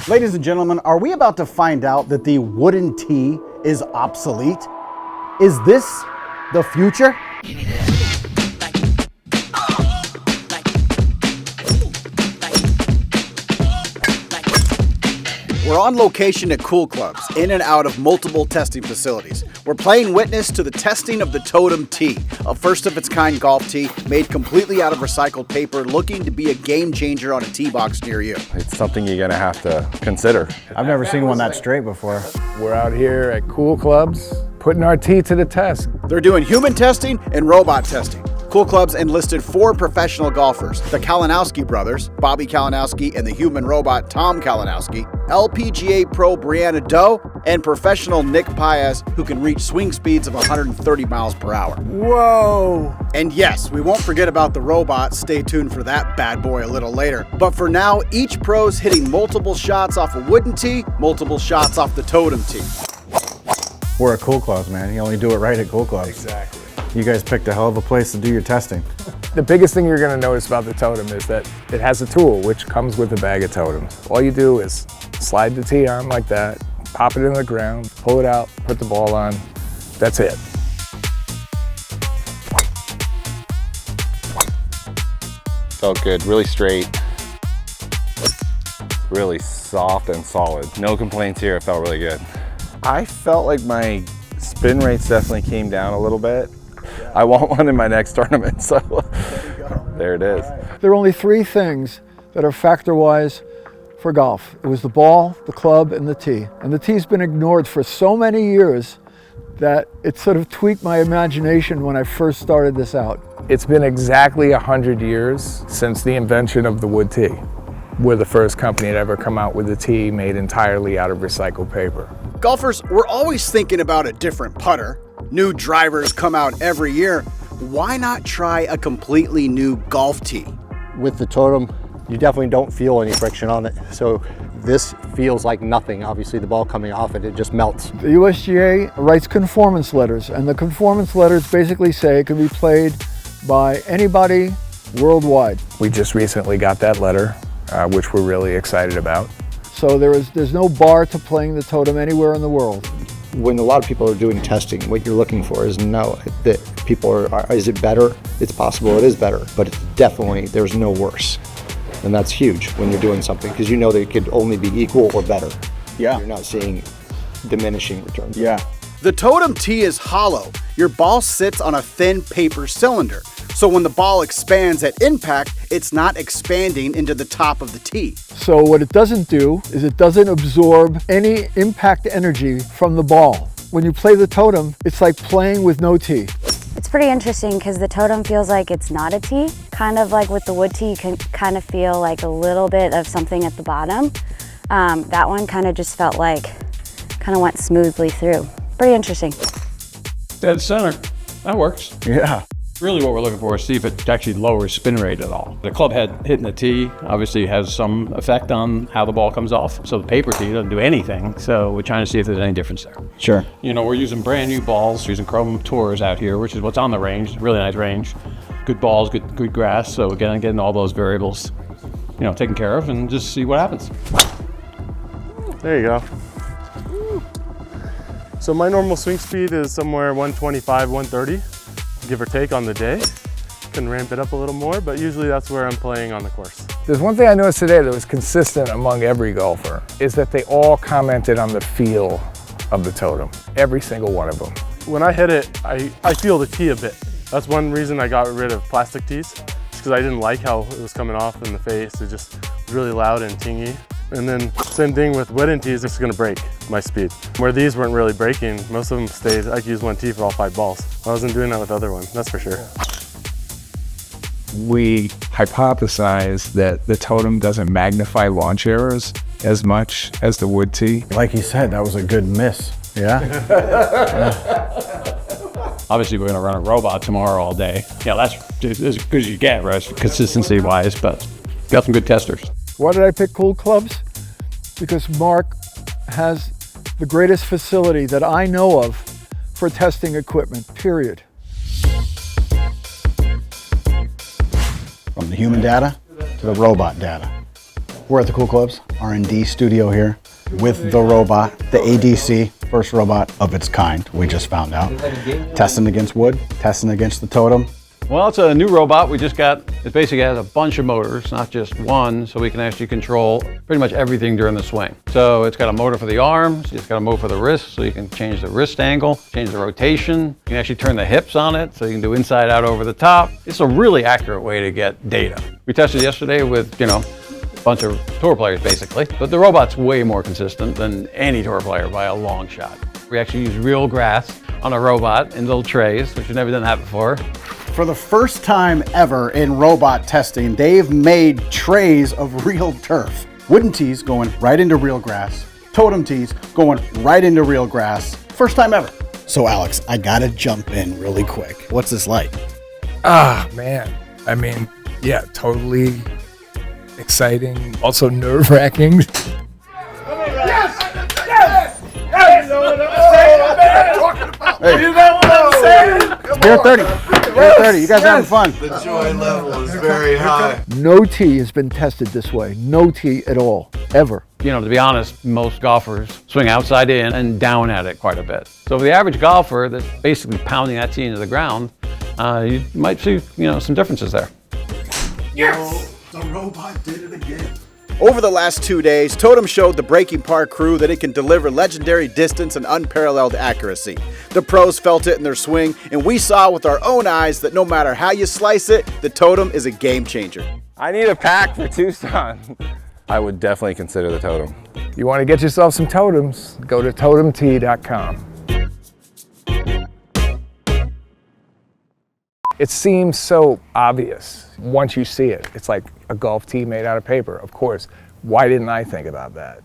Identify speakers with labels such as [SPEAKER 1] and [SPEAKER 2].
[SPEAKER 1] Ladies and gentlemen, are we about to find out that the wooden tee is obsolete? Is this the future? We're on location at Cool Clubs, in and out of multiple testing facilities. We're playing witness to the testing of the TOTEM Tee, a first-of-its-kind golf tee made completely out of recycled paper, looking to be a game changer on a tee box near you.
[SPEAKER 2] It's something you're gonna have to consider.
[SPEAKER 1] I've never seen one that straight before.
[SPEAKER 3] We're out here at Cool Clubs, putting our tee to the test.
[SPEAKER 1] They're doing human testing and robot testing. Cool Clubs enlisted 4 professional golfers, the Kalinowski brothers, Bobby Kalinowski and the human robot Tom Kalinowski, LPGA pro Brianna Doe, and professional Nick Paez, who can reach swing speeds of 130 miles per hour.
[SPEAKER 3] Whoa!
[SPEAKER 1] And yes, we won't forget about the robot. Stay tuned for that bad boy a little later. But for now, each pro's hitting multiple shots off a wooden tee, multiple shots off the TOTEM Tee. We're at Cool Clubs, man. You only do it right at Cool Clubs.
[SPEAKER 3] Exactly.
[SPEAKER 1] You guys picked a hell of a place to do your testing.
[SPEAKER 3] The biggest thing you're gonna notice about the Totem is that it has a tool, which comes with a bag of totems. All you do is slide the tee on like that, pop it in the ground, pull it out, put the ball on. That's it.
[SPEAKER 2] Felt good, really straight. Really soft and solid. No complaints here, it felt really good. I felt like my spin rates definitely came down a little bit. I want one in my next tournament, so there it is.
[SPEAKER 4] There are only 3 things that are factor-wise for golf. It was the ball, the club, and the tee. And the tee's been ignored for so many years that it sort of tweaked my imagination when I first started this out.
[SPEAKER 3] It's been exactly 100 years since the invention of the wood tee. We're the first company to ever come out with a tee made entirely out of recycled paper.
[SPEAKER 1] Golfers, we're always thinking about a different putter. New drivers come out every year. Why not try a completely new golf tee?
[SPEAKER 5] With the Totem, you definitely don't feel any friction on it. So this feels like nothing. Obviously the ball coming off it, it just melts.
[SPEAKER 4] The USGA writes conformance letters, and the conformance letters basically say it can be played by anybody worldwide.
[SPEAKER 3] We just recently got that letter, which we're really excited about.
[SPEAKER 4] So there's no bar to playing the Totem anywhere in the world.
[SPEAKER 5] When a lot of people are doing testing, what you're looking for is that people are, is it better? It's possible it is better, but it's definitely, there's no worse. And that's huge when you're doing something, because you know that it could only be equal or better.
[SPEAKER 1] Yeah.
[SPEAKER 5] You're not seeing diminishing returns.
[SPEAKER 1] Yeah. The TOTEM Tee is hollow. Your ball sits on a thin paper cylinder. So when the ball expands at impact, it's not expanding into the top of the tee.
[SPEAKER 4] So what it doesn't do is it doesn't absorb any impact energy from the ball. When you play the Totem, it's like playing with no tee.
[SPEAKER 6] It's pretty interesting because the Totem feels like it's not a tee. Kind of like with the wood tee, you can kind of feel like a little bit of something at the bottom. That one kind of just felt like, kind of went smoothly through. Pretty interesting.
[SPEAKER 7] Dead center, that works.
[SPEAKER 1] Yeah.
[SPEAKER 7] Really what we're looking for is see if it actually lowers spin rate at all. The club head hitting the tee obviously has some effect on how the ball comes off. So the paper tee doesn't do anything. So we're trying to see if there's any difference there.
[SPEAKER 1] Sure.
[SPEAKER 7] You know, we're using brand new balls, using Chrome Tours out here, which is what's on the range, really nice range. Good balls, good grass. So again, getting all those variables, you know, taken care of and just see what happens.
[SPEAKER 8] There you go. So my normal swing speed is somewhere 125, 130. Give or take on the day. Can ramp it up a little more, but usually that's where I'm playing on the course.
[SPEAKER 3] There's one thing I noticed today that was consistent among every golfer, is that they all commented on the feel of the Totem. Every single one of them.
[SPEAKER 8] When I hit it, I feel the tee a bit. That's one reason I got rid of plastic tees, because I didn't like how it was coming off in the face. It just was really loud and tingy. And then same thing with wooden tees, it's gonna break my speed. Where these weren't really breaking, most of them stayed. I could use one tee for all 5 balls. I wasn't doing that with the other one, that's for sure.
[SPEAKER 3] We hypothesized that the Totem doesn't magnify launch errors as much as the wood tee.
[SPEAKER 1] Like you said, that was a good miss. Yeah.
[SPEAKER 7] Obviously we're gonna run a robot tomorrow all day. Yeah, that's as good as you get, right, consistency wise, but got some good testers.
[SPEAKER 4] Why did I pick Cool Clubs? Because Mark has the greatest facility that I know of for testing equipment, period.
[SPEAKER 1] From the human data to the robot data. We're at the Cool Clubs. R&D studio here with the robot, the ADC, first robot of its kind, we just found out. Testing against wood, testing against the Totem.
[SPEAKER 7] Well, it's a new robot we just got. It basically has a bunch of motors, not just one, so we can actually control pretty much everything during the swing. So it's got a motor for the arms, it's got a motor for the wrist, so you can change the wrist angle, change the rotation. You can actually turn the hips on it, so you can do inside out over the top. It's a really accurate way to get data. We tested yesterday with, a bunch of tour players basically, but the robot's way more consistent than any tour player by a long shot. We actually use real grass on a robot in little trays, which we've never done that before.
[SPEAKER 1] For the first time ever in robot testing, they've made trays of real turf. Wooden tees going right into real grass, Totem tees going right into real grass. First time ever. So Alex, I gotta jump in really quick. What's this like?
[SPEAKER 3] Man. I mean, yeah, totally exciting, also nerve-wracking.
[SPEAKER 1] Beer 30. Beer 30. You guys having fun?
[SPEAKER 9] The joy level is very high.
[SPEAKER 4] No tee has been tested this way. No tee at all, ever.
[SPEAKER 7] To be honest, most golfers swing outside in and down at it quite a bit. So for the average golfer that's basically pounding that tee into the ground, you might see, some differences there.
[SPEAKER 1] Yes! The robot did it again. Over the last 2 days, Totem showed the Breaking Park crew that it can deliver legendary distance and unparalleled accuracy. The pros felt it in their swing, and we saw with our own eyes that no matter how you slice it, the Totem is a game changer.
[SPEAKER 2] I need a pack for Tucson. I would definitely consider the Totem.
[SPEAKER 3] You want to get yourself some totems, go to TOTEMtee.com. It seems so obvious once you see it. It's like a golf tee made out of paper, of course. Why didn't I think about that?